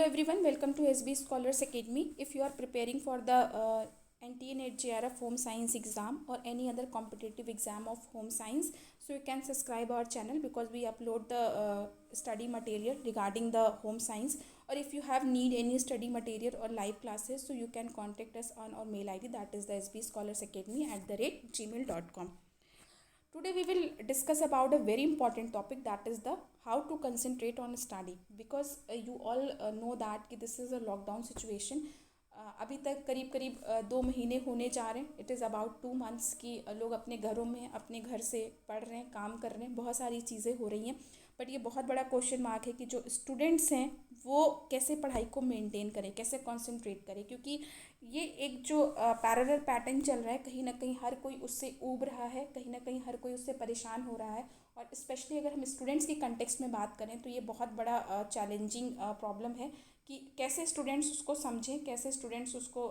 Hello everyone, welcome to SB Scholars Academy. If you are preparing for the NTA NET JRF Home Science exam or any other competitive exam of home science, so you can subscribe our channel because we upload the study material regarding the home science. Or if you have need any study material or live classes, so you can contact us on our mail ID, that is the sbscholarsacademy@gmail.com. Today we will discuss about a very important topic, that is the how to concentrate on study, because you all know that कि this is a lockdown situation. अभी तक करीब करीब 2 महीने होने जा रहे हैं. इट इज़ अबाउट 2 मंथ्स कि लोग अपने घरों में अपने घर से पढ़ रहे हैं, काम कर रहे हैं, बहुत सारी चीज़ें हो रही हैं. बट ये बहुत बड़ा क्वेश्चन मार्क है कि जो स्टूडेंट्स हैं वो कैसे पढ़ाई को मेंटेन करें, कैसे कंसंट्रेट करें, क्योंकि ये एक जो पैरेलल पैटर्न चल रहा है, कहीं ना कहीं हर कोई उससे ऊब रहा है, कहीं ना कहीं हर कोई उससे परेशान हो रहा है. और स्पेशली अगर हम स्टूडेंट्स की कंटेक्स्ट में बात करें तो ये बहुत बड़ा चैलेंजिंग प्रॉब्लम है कि कैसे स्टूडेंट्स उसको समझें, कैसे स्टूडेंट्स उसको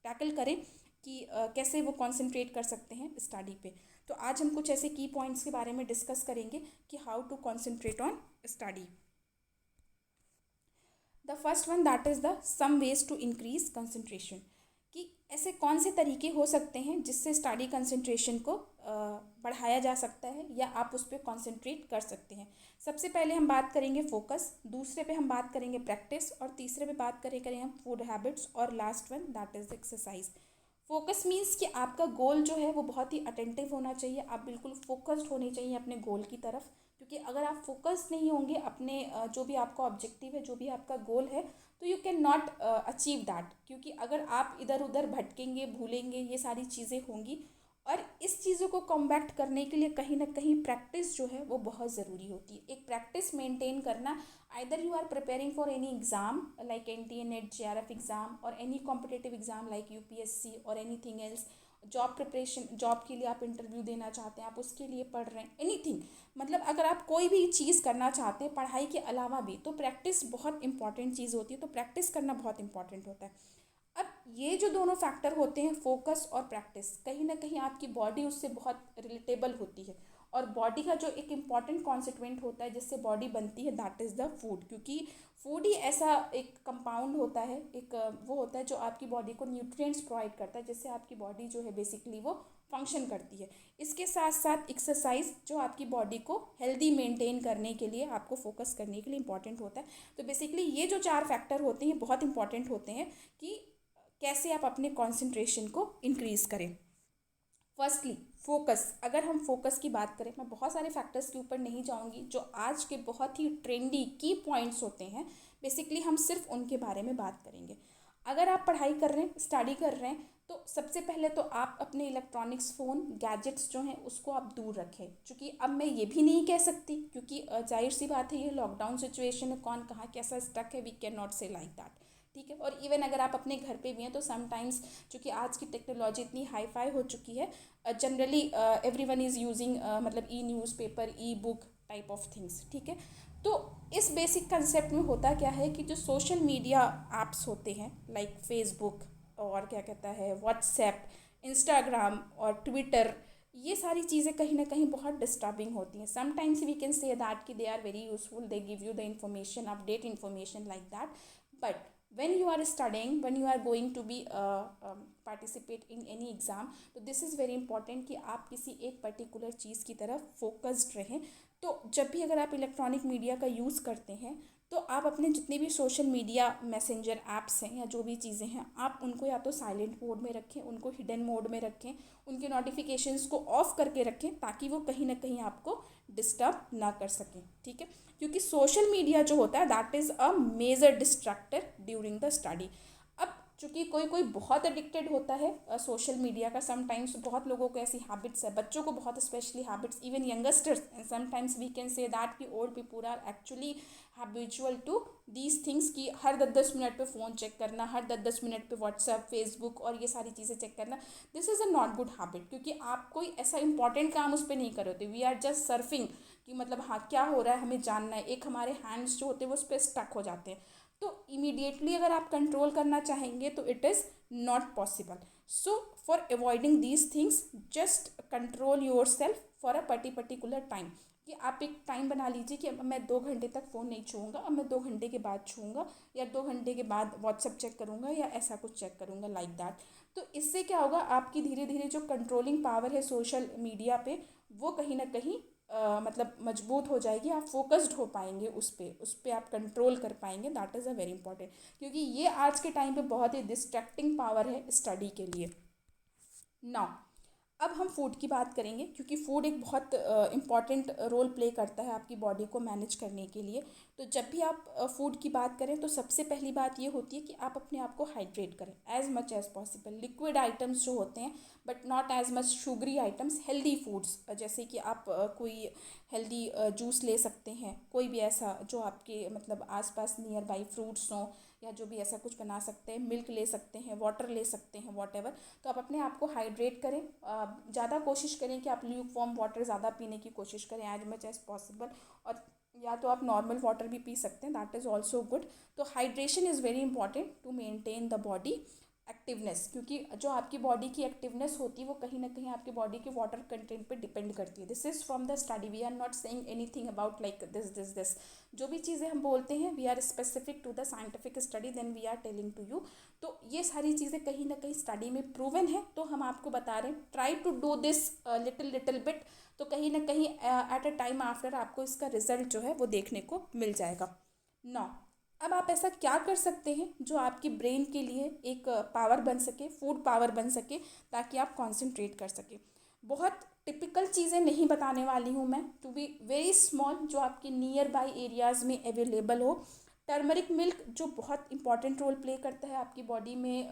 टैकल करें कि कैसे वो कंसंट्रेट कर सकते हैं स्टडी पे. तो आज हम कुछ ऐसे की पॉइंट्स के बारे में डिस्कस करेंगे कि how to concentrate on study. The first one, that is the some ways to increase concentration, कि ऐसे कौन से तरीके हो सकते हैं जिससे स्टडी कंसंट्रेशन को बढ़ाया जा सकता है या आप उस पर कंसंट्रेट कर सकते हैं. सबसे पहले हम बात करेंगे फोकस, दूसरे पे हम बात करेंगे प्रैक्टिस, और तीसरे पे बात करें हम फूड हैबिट्स, और last one that is exercise. Focus means कि आपका गोल जो है वो बहुत ही अटेंटिव होना चाहिए, आप बिल्कुल फोकस्ड होने चाहिए अपने गोल की तरफ, क्योंकि अगर आप फोकस्ड नहीं होंगे अपने जो भी आपका ऑब्जेक्टिव है, जो भी आपका गोल है, तो you can not achieve that. क्योंकि अगर आप इधर उधर भटकेंगे, भूलेंगे, ये सारी चीज़ें होंगी. और इस चीज़ों को कॉम्बैक्ट करने के लिए कहीं ना कहीं प्रैक्टिस जो है वो बहुत ज़रूरी होती है. एक प्रैक्टिस मेंटेन करना, either you are preparing for any exam like NTA NET JRF exam और any competitive exam like UPSC और anything else. Job preparation, job के लिए आप इंटरव्यू देना चाहते हैं, आप उसके लिए पढ़ रहे हैं, एनीथिंग, मतलब अगर आप कोई भी चीज़ करना चाहते हैं पढ़ाई के अलावा भी, तो प्रैक्टिस बहुत इंपॉर्टेंट चीज़ होती है. तो प्रैक्टिस करना बहुत इंपॉर्टेंट होता है. अब ये जो दोनों फैक्टर होते हैं, फोकस और प्रैक्टिस, कहीं ना कहीं आपकी बॉडी उससे बहुत रिलेटेबल होती है. और बॉडी का जो एक इम्पॉर्टेंट कॉन्स्टिट्यूएंट होता है जिससे बॉडी बनती है, दैट इज़ द फूड. क्योंकि फूड ही ऐसा एक कंपाउंड होता है, एक वो होता है जो आपकी बॉडी को न्यूट्रिएंट्स प्रोवाइड करता है, जिससे आपकी बॉडी जो है बेसिकली वो फंक्शन करती है. इसके साथ साथ एक्सरसाइज जो आपकी बॉडी को हेल्दी मेंटेन करने के लिए, आपको फोकस करने के लिए इंपॉर्टेंट होता है. तो बेसिकली ये जो 4 फैक्टर होते हैं बहुत इंपॉर्टेंट होते हैं कि कैसे आप अपने कंसंट्रेशन को इंक्रीज़ करें. Firstly focus. अगर हम फोकस की बात करें, मैं बहुत सारे फैक्टर्स के ऊपर नहीं जाऊंगी, जो आज के बहुत ही ट्रेंडी की पॉइंट्स होते हैं, बेसिकली हम सिर्फ उनके बारे में बात करेंगे. अगर आप पढ़ाई कर रहे हैं, स्टडी कर रहे हैं, तो सबसे पहले तो आप अपने इलेक्ट्रॉनिक्स, फ़ोन, गैजेट्स जो हैं उसको आप दूर रखें. क्योंकि अब मैं ये भी नहीं कह सकती, क्योंकि जाहिर सी बात है ये लॉकडाउन सिचुएशन है, कौन कहाँ कैसा स्टक है, वी कैन नॉट से लाइक दैट. ठीक है. और इवन अगर आप अपने घर पे भी हैं तो समटाइम्स, चूँकि आज की टेक्नोलॉजी इतनी हाई फाई हो चुकी है, जनरली एवरीवन इज़ यूजिंग मतलब newspaper, book type of things. ठीक है. तो इस बेसिक कंसेप्ट में होता क्या है कि जो सोशल मीडिया ऐप्स होते हैं लाइक फेसबुक और क्या कहता है व्हाट्सएप, इंस्टाग्राम और ट्विटर, ये सारी चीज़ें कहीं ना कहीं बहुत डिस्टर्बिंग होती हैं. Sometimes we can say that कि they are very useful, they give you the information, update information like that. But when you are studying, when you are going to be participate in any exam, तो this is very important कि आप किसी एक particular चीज़ की तरफ focused रहें. तो जब भी अगर आप इलेक्ट्रॉनिक मीडिया का यूज़ करते हैं, तो आप अपने जितने भी सोशल मीडिया मैसेंजर ऐप्स हैं या जो भी चीज़ें हैं, आप उनको या तो साइलेंट मोड में रखें, उनको हिडन मोड में रखें, उनके नोटिफिकेशंस को ऑफ करके रखें, ताकि वो कहीं ना कहीं आपको डिस्टर्ब ना कर सकें. ठीक है. क्योंकि सोशल मीडिया जो होता है that is a major distractor during the study. अब चूँकि कोई कोई बहुत एडिक्टेड होता है सोशल मीडिया का, समटाइम्स बहुत लोगों को ऐसी हैबिट्स है, बच्चों को बहुत specially habits, even youngsters, and sometimes we can say that कि old people are actually habitual to these things, कि हर 10-10 मिनट पे फ़ोन चेक करना, हर 10-10 मिनट पे व्हाट्सएप, फेसबुक और ये सारी चीज़ें चेक करना. This is a not good habit, क्योंकि आप कोई ऐसा इंपॉर्टेंट काम उस पर नहीं कर रहे होते. वी आर जस्ट सर्फिंग कि मतलब हाँ क्या हो रहा है हमें जानना है, एक हमारे हैंड्स जो होते हैं वो उस पर स्टक हो जाते हैं. तो इमीडिएटली अगर आप कंट्रोल करना चाहेंगे तो it is not possible. So for avoiding these things, just control your self for a particular time, कि आप एक टाइम बना लीजिए कि अब मैं 2 घंटे तक फ़ोन नहीं छूऊंगा, अब मैं 2 घंटे के बाद छूऊंगा, या 2 घंटे के बाद व्हाट्सअप चेक करूंगा, या ऐसा कुछ चेक करूंगा लाइक दैट। तो इससे क्या होगा, आपकी धीरे धीरे जो कंट्रोलिंग पावर है सोशल मीडिया पे, वो कहीं ना कहीं मतलब मजबूत हो जाएगी। आप फोकस्ड हो पाएंगे उस पे आप कंट्रोल कर पाएंगे। That is a very important, क्योंकि ये आज के टाइम पे बहुत ही डिस्ट्रैक्टिंग पावर है स्टडी के लिए। नाउ अब हम फूड की बात करेंगे, क्योंकि फूड एक बहुत इम्पॉर्टेंट रोल प्ले करता है आपकी बॉडी को मैनेज करने के लिए। तो जब भी आप फूड की बात करें तो सबसे पहली बात ये होती है कि आप अपने आप को हाइड्रेट करें as much as possible. Liquid items जो होते हैं, but not as much sugary items. Healthy foods, जैसे कि आप कोई हेल्दी जूस ले सकते हैं, कोई भी ऐसा जो आपके मतलब आसपास नियर बाई फ्रूट्स हों, या जो भी ऐसा कुछ बना सकते हैं। मिल्क ले सकते हैं, वाटर ले सकते हैं, वॉट एवर। तो आप अपने आप को हाइड्रेट करें। ज़्यादा कोशिश करें कि आप ल्यूक वार्म वाटर ज़्यादा पीने की कोशिश करें एज मच एज पॉसिबल। और या तो आप नॉर्मल वाटर भी पी सकते हैं, दैट इज़ ऑल्सो गुड। तो hydration is very important to maintain the body activeness, क्योंकि जो आपकी बॉडी की एक्टिवनेस होती है वो कहीं ना कहीं आपकी बॉडी के वाटर कंटेंट पे डिपेंड करती है। This is from the study, we are not saying anything about like this. जो भी चीज़ें हम बोलते हैं we are specific to the scientific study, then we are telling to you. तो ये सारी चीज़ें कहीं ना कहीं स्टडी में प्रूवन है, तो हम आपको बता रहे हैं। Try to do this little little bit, तो कहीं ना कहीं एट अ टाइम आफ्टर आपको इसका रिजल्ट जो है वो देखने को मिल जाएगा। नौ, अब आप ऐसा क्या कर सकते हैं जो आपकी ब्रेन के लिए एक पावर बन सके, फूड पावर बन सके, ताकि आप कॉन्सेंट्रेट कर सके। बहुत टिपिकल चीज़ें नहीं बताने वाली हूँ मैं, टू बी वेरी स्मॉल, जो आपके नियर बाई एरियाज़ में अवेलेबल हो। टर्मरिक मिल्क जो बहुत इंपॉर्टेंट रोल प्ले करता है आपकी बॉडी में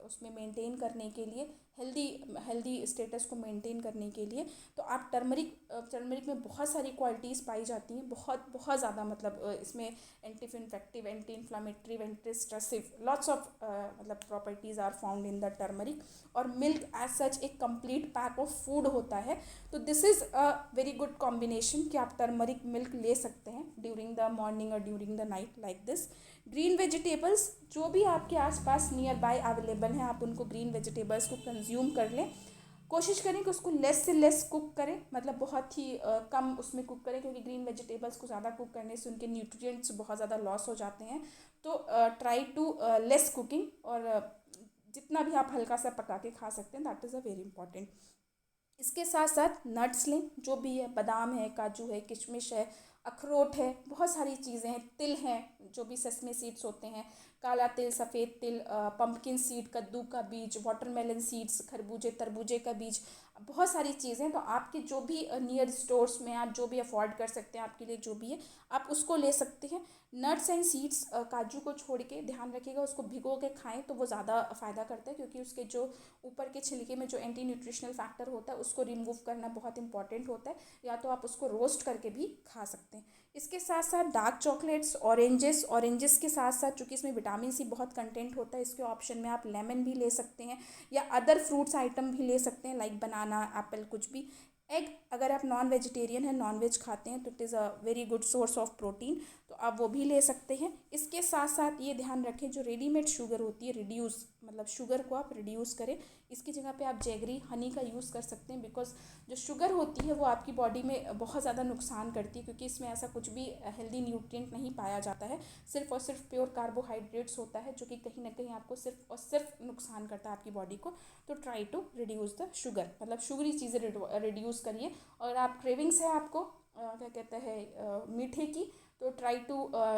उसमें मेंटेन करने के लिए, हेल्दी हेल्दी स्टेटस को मेंटेन करने के लिए। तो आप टर्मरिक में बहुत सारी क्वालिटीज़ पाई जाती हैं, बहुत बहुत ज़्यादा, मतलब इसमें anti infective, anti inflammatory, anti stressive, lots of मतलब properties are found in the turmeric. और मिल्क एज सच एक कंप्लीट पैक ऑफ फूड होता है। तो this is a very good combination कि आप टर्मरिक मिल्क ले सकते हैं ड्यूरिंग द मॉर्निंग और during the night like this. Green vegetables जो भी आपके आसपास नियर बाय अवेलेबल हैं, आप उनको ग्रीन वेजिटेबल्स को कंज्यूम कर लें। कोशिश करें कि उसको लेस से लेस कुक करें, मतलब बहुत ही कम उसमें कुक करें, क्योंकि ग्रीन वेजिटेबल्स को ज़्यादा कुक करने से उनके न्यूट्रिएंट्स बहुत ज़्यादा लॉस हो जाते हैं। तो ट्राई टू लेस कुकिंग, और जितना भी आप हल्का सा पका के खा सकते हैं, that is a very important. इसके साथ साथ नट्स लें, जो भी है, बादाम है, काजू है, किशमिश है, अखरोट है, बहुत सारी चीज़ें हैं, तिल हैं, जो भी सेसमे सीड्स होते हैं, काला तिल, सफ़ेद तिल, पंपकिन सीड, कद्दू का बीज, वाटरमेलन सीड्स, खरबूजे तरबूजे का बीज, बहुत सारी चीज़ें। तो आपके जो भी नियर स्टोर्स में आप जो भी अफोर्ड कर सकते हैं, आपके लिए जो भी है आप उसको ले सकते हैं। नट्स एंड सीड्स, काजू को छोड़ के ध्यान रखिएगा उसको भिगो के खाएं तो वो ज़्यादा फ़ायदा करता है, क्योंकि उसके जो ऊपर के छिलके में जो एंटी न्यूट्रिशनल फैक्टर होता है उसको रिमूव करना बहुत इंपॉर्टेंट होता है। या तो आप उसको रोस्ट करके भी खा सकते हैं। इसके साथ साथ डार्क चॉकलेट्स, ऑरेंजेस के साथ साथ, चूँकि इसमें विटामिन सी बहुत कंटेंट होता है, इसके ऑप्शन में आप लेमन भी ले सकते हैं, या अदर फ्रूट्स आइटम भी ले सकते हैं लाइक बनाना, एप्पल, कुछ भी। एग, अगर आप नॉन वेजिटेरियन हैं, नॉन वेज खाते हैं, तो it is a very good source of protein, तो आप वो भी ले सकते हैं। इसके साथ साथ ये ध्यान रखें, जो रेडीमेड शुगर होती है, रिड्यूस, मतलब शुगर को आप रिड्यूस करें। इसकी जगह पे आप जैगरी हनी का यूज़ कर सकते हैं, बिकॉज जो शुगर होती है वो आपकी बॉडी में बहुत ज़्यादा नुकसान करती है, क्योंकि इसमें ऐसा कुछ भी हेल्दी न्यूट्रिएंट नहीं पाया जाता है। सिर्फ और सिर्फ प्योर कार्बोहाइड्रेट्स होता है, जो कि कहीं ना कहीं आपको सिर्फ और सिर्फ नुकसान करता है आपकी बॉडी को। तो try to reduce the sugar, मतलब शुगरी चीज़ें रिड्यूस करिए। और आप क्रेविंग्स है आपको क्या कहते हैं मीठे की, तो try to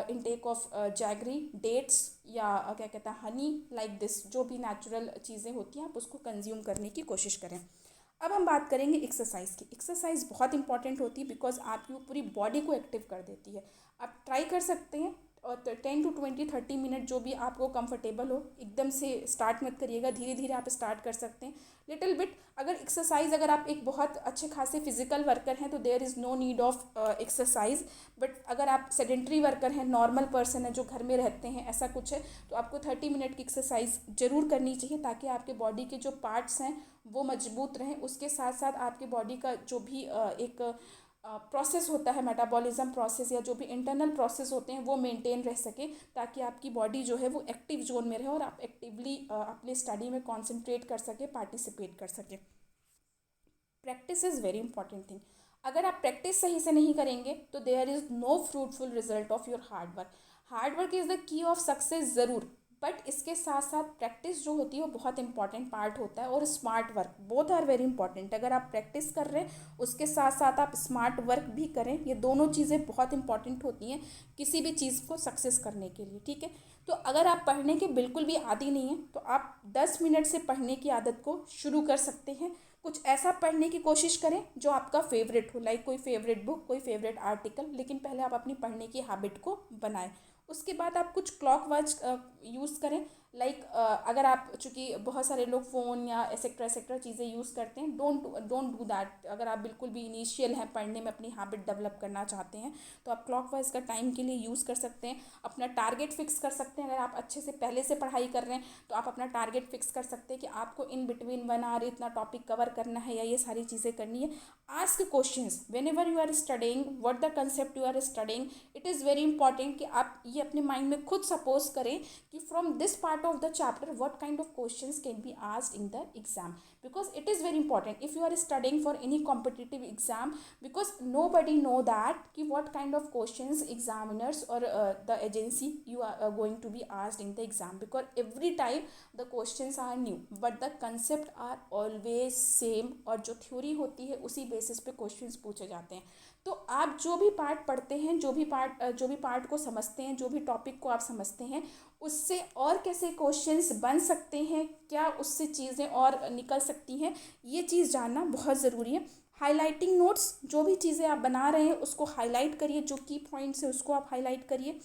intake of jaggery, dates, या क्या कहता है हनी, लाइक दिस, जो भी नेचुरल चीज़ें होती हैं आप उसको कंज्यूम करने की कोशिश करें। अब हम बात करेंगे एक्सरसाइज की। एक्सरसाइज बहुत इंपॉर्टेंट होती है, बिकॉज आपकी वो पूरी बॉडी को एक्टिव कर देती है। आप ट्राई कर सकते हैं, और 10 to 20 30 मिनट जो भी आपको कंफर्टेबल हो। एकदम से स्टार्ट मत करिएगा, धीरे धीरे आप स्टार्ट कर सकते हैं, लिटिल बिट। अगर एक्सरसाइज, अगर आप एक बहुत अच्छे खासे फिजिकल वर्कर हैं तो there is no need of exercise. But अगर आप सेडेंट्री वर्कर हैं, नॉर्मल पर्सन है जो घर में रहते हैं, ऐसा कुछ है, तो आपको 30 मिनट की एक्सरसाइज ज़रूर करनी चाहिए, ताकि आपके बॉडी के जो पार्ट्स हैं वो मजबूत रहें। उसके साथ साथ आपके बॉडी का जो भी एक प्रोसेस होता है, मेटाबॉलिज्म प्रोसेस, या जो भी इंटरनल प्रोसेस होते हैं वो मेंटेन रह सके, ताकि आपकी बॉडी जो है वो एक्टिव जोन में रहे, और आप एक्टिवली अपने स्टडी में कॉन्सेंट्रेट कर सके, पार्टिसिपेट कर सके। Practice is very important thing. अगर आप प्रैक्टिस सही से नहीं करेंगे तो there is no fruitful result of your hard work is the key of success ज़रूर, बट इसके साथ साथ प्रैक्टिस जो होती है वो बहुत इंपॉर्टेंट पार्ट होता है, और smart work, both are very important. अगर आप प्रैक्टिस कर रहे हैं उसके साथ साथ आप स्मार्ट वर्क भी करें, ये दोनों चीज़ें बहुत इंपॉर्टेंट होती हैं किसी भी चीज़ को सक्सेस करने के लिए, ठीक है। तो अगर आप पढ़ने के बिल्कुल भी आदी नहीं हैं तो आप 10 मिनट से पढ़ने की आदत को शुरू कर सकते हैं। कुछ ऐसा पढ़ने की कोशिश करें जो आपका फेवरेट हो, लाइक कोई फेवरेट बुक, कोई फेवरेट आर्टिकल, लेकिन पहले आप अपनी पढ़ने की हैबिट को बनाएं। उसके बाद आप कुछ क्लॉक वाइज यूज़ करें, लाइक अगर आप, चूँकि बहुत सारे लोग फ़ोन या एसेट्रा चीज़ें यूज़ करते हैं, डोंट डू दैट। अगर आप बिल्कुल भी इनिशियल हैं पढ़ने में, अपनी हैबिट डेवलप करना चाहते हैं, तो आप क्लॉक वाइज का टाइम के लिए यूज़ कर सकते हैं। अपना टारगेट फिक्स कर सकते हैं। अगर आप अच्छे से पहले से पढ़ाई कर रहे हैं तो आप अपना टारगेट फिक्स कर सकते हैं कि आपको इन बिटवीन 1 आवर इतना टॉपिक कवर करना है या ये सारी चीज़ें करनी है। Ask questions whenever you are studying, what the concept you are studying. It is very important कि आप ये अपने माइंड में खुद सपोज करें कि from this part of the chapter what kind of questions can be asked in the exam, because it is very important if you are studying for any competitive exam, because nobody know that ki what kind of questions examiners or the agency you are going to be asked in the exam, because every time the questions are new but the concept are always same, और जो theory होती है उसी basis पे questions पूछे जाते हैं। तो आप जो भी पार्ट पढ़ते हैं, जो भी पार्ट को समझते हैं, जो भी टॉपिक को आप समझते हैं, उससे और कैसे क्वेश्चंस बन सकते हैं, क्या उससे चीज़ें और निकल सकती हैं, ये चीज़ जानना बहुत ज़रूरी है। हाईलाइटिंग नोट्स, जो भी चीज़ें आप बना रहे हैं उसको हाईलाइट करिए, जो की पॉइंट्स है उसको आप हाईलाइट करिए।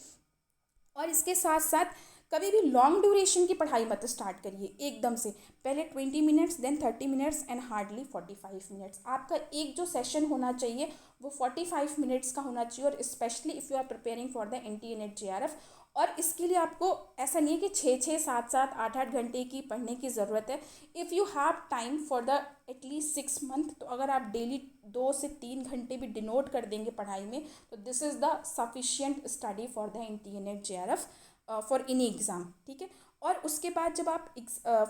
और इसके साथ साथ कभी भी लॉन्ग ड्यूरेशन की पढ़ाई मत स्टार्ट करिए एकदम से। पहले 20 minutes, then 30 minutes and hardly 45 minutes. आपका एक जो सेशन होना चाहिए वो 45 मिनट्स का होना चाहिए, और specially if you are preparing for the NTA NET JRF। और इसके लिए आपको ऐसा नहीं है कि 6-6, 7-7, 8-8 घंटे की पढ़ने की ज़रूरत है। If you have time for the at least 6 month, तो अगर आप डेली 2 से 3 घंटे भी डिनोट कर देंगे पढ़ाई में, तो this is the sufficient study for the NTA NET JRF for any exam, ठीक है। और उसके बाद जब आप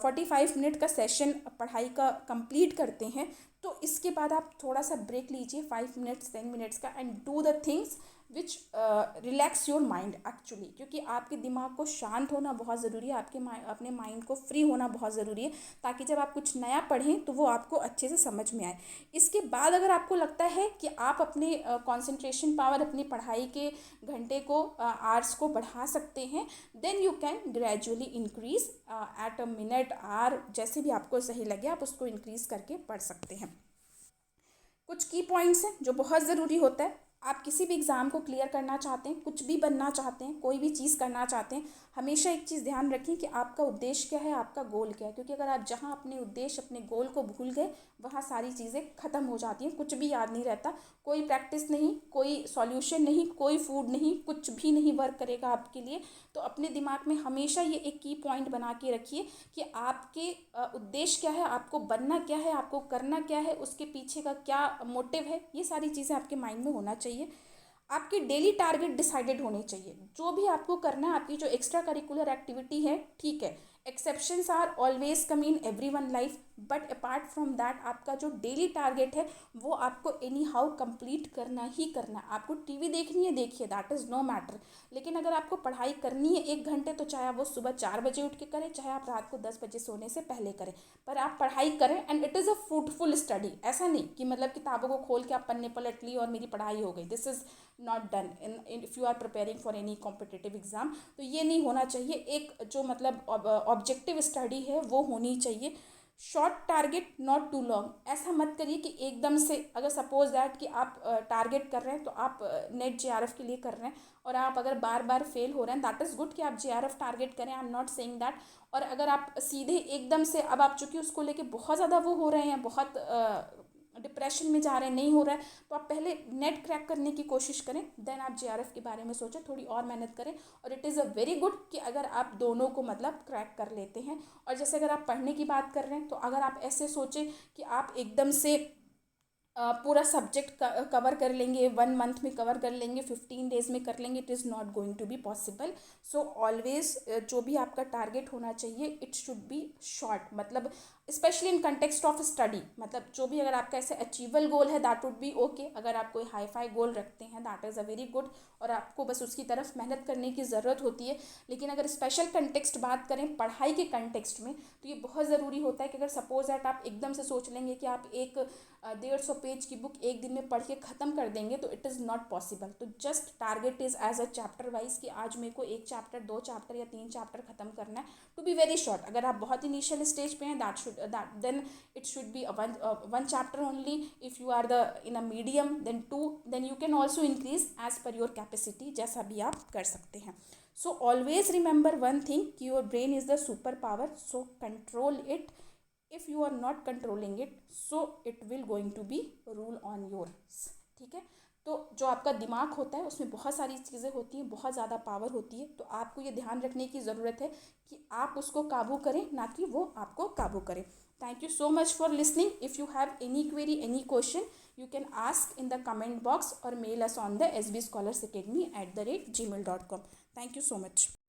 45 मिनट का सेशन पढ़ाई का कंप्लीट करते हैं, तो इसके बाद आप थोड़ा सा ब्रेक लीजिए 5 मिनट्स 10 मिनट्स का, and do the things which relax your mind actually, क्योंकि आपके दिमाग को शांत होना बहुत ज़रूरी है, अपने माइंड को फ्री होना बहुत ज़रूरी है, ताकि जब आप कुछ नया पढ़ें तो वो आपको अच्छे से समझ में आए। इसके बाद अगर आपको लगता है कि आप अपने कंसंट्रेशन पावर, अपनी पढ़ाई के घंटे को, आवर्स को बढ़ा सकते हैं, then you can gradually increase at a minute, hour, जैसे भी आपको सही लगे आप उसको इंक्रीज करके पढ़ सकते हैं। कुछ की पॉइंट्स हैं जो बहुत ज़रूरी होता है। आप किसी भी एग्ज़ाम को क्लियर करना चाहते हैं, कुछ भी बनना चाहते हैं, कोई भी चीज़ करना चाहते हैं, हमेशा एक चीज़ ध्यान रखें कि आपका उद्देश्य क्या है, आपका गोल क्या है, क्योंकि अगर आप जहाँ अपने उद्देश्य, अपने गोल को भूल गए, वहाँ सारी चीज़ें ख़त्म हो जाती हैं, कुछ भी याद नहीं रहता, कोई प्रैक्टिस नहीं, कोई सॉल्यूशन नहीं, कोई फूड नहीं, कुछ भी नहीं वर्क करेगा आपके लिए। तो अपने दिमाग में हमेशा ये एक की पॉइंट बना के रखिए कि आपके उद्देश्य क्या है, आपको बनना क्या है, आपको करना क्या है, उसके पीछे का क्या मोटिव है, ये सारी चीज़ें आपके माइंड में होना चाहिए। आपके डेली टारगेट डिसाइडेड होने चाहिए, जो भी आपको करना है, आपकी जो एक्स्ट्रा करिकुलर एक्टिविटी है, ठीक है, exceptions are always come in every one life, but apart from that आपका जो डेली टारगेट है वो आपको एनी हाउ कंप्लीट करना ही करना है। आपको टीवी देखनी है, देखिए, दैट इज़ नो मैटर, लेकिन अगर आपको पढ़ाई करनी है 1 घंटे, तो चाहे वो सुबह 4 बजे उठ के करें, चाहे आप रात को 10 बजे सोने से पहले करें, पर आप पढ़ाई करें, and it is a fruitful study. ऐसा नहीं कि मतलब किताबों को खोल के आप पन्ने पलट ली और मेरी पढ़ाई हो गई, this is not done in if you are preparing for any competitive exam. तो ये नहीं होना चाहिए। एक जो मतलब ऑब्जेक्टिव स्टडी है वो होनी चाहिए। Short target, not too long. ऐसा मत करिए कि एकदम से, अगर सपोज दैट कि आप टारगेट कर रहे हैं, तो आप नेट JRF के लिए कर रहे हैं, और आप अगर बार बार फेल हो रहे हैं, दैट इज़ गुड कि आप JRF टारगेट करें, I am not saying that. और अगर आप सीधे एकदम से, अब आप चूँकि उसको लेके बहुत ज़्यादा वो हो रहे हैं, बहुत डिप्रेशन में जा रहे हैं, नहीं हो रहा है, तो आप पहले नेट क्रैक करने की कोशिश करें, देन आप JRF के बारे में सोचें, थोड़ी और मेहनत करें। और it is a very good कि अगर आप दोनों को मतलब क्रैक कर लेते हैं। और जैसे अगर आप पढ़ने की बात कर रहे हैं, तो अगर आप ऐसे सोचें कि आप एकदम से पूरा सब्जेक्ट कवर कर लेंगे, 1 मंथ में कवर कर लेंगे, 15 डेज में कर लेंगे, it is not going to be possible. So always जो भी आपका टारगेट होना चाहिए, इट शुड बी शॉर्ट, मतलब specially in context of study, मतलब जो भी अगर आपका ऐसे अचीवेबल गोल है दैट वुड बी ओके। अगर आप कोई हाई फाई गोल रखते हैं that is a very good, और आपको बस उसकी तरफ मेहनत करने की ज़रूरत होती है। लेकिन अगर स्पेशल कंटेक्स्ट बात करें पढ़ाई के कंटेक्स्ट में, तो ये बहुत ज़रूरी होता है कि अगर सपोज दैट आप एकदम से सोच लेंगे कि आप एक 150 पेज की बुक एक दिन में पढ़ के ख़त्म कर देंगे, तो इट इज़ नॉट पॉसिबल। तो just target is as a chapter wise कि आज मेरे को 1 चैप्टर 2 चैप्टर या 3 चैप्टर ख़त्म करना है, टू बी वेरी शॉर्ट। अगर आप बहुत इनिशियल स्टेज पे हैं that then it should be one chapter only. If you are the in a medium then 2, then you can also increase as per your capacity, जैसा भी आप कर सकते हैं। So always remember one thing कि your brain is the super power, so control it. If you are not controlling it, so it will going to be rule on yours. ठीक है, तो जो आपका दिमाग होता है उसमें बहुत सारी चीज़ें होती हैं, बहुत ज़्यादा पावर होती है, तो आपको ये ध्यान रखने की ज़रूरत है कि आप उसको काबू करें, ना कि वो आपको काबू करे। Thank you so much for listening. If you have any query, any question, you can ask in the comment box or mail us on the sbscholarsacademy@gmail.com. Thank you so much.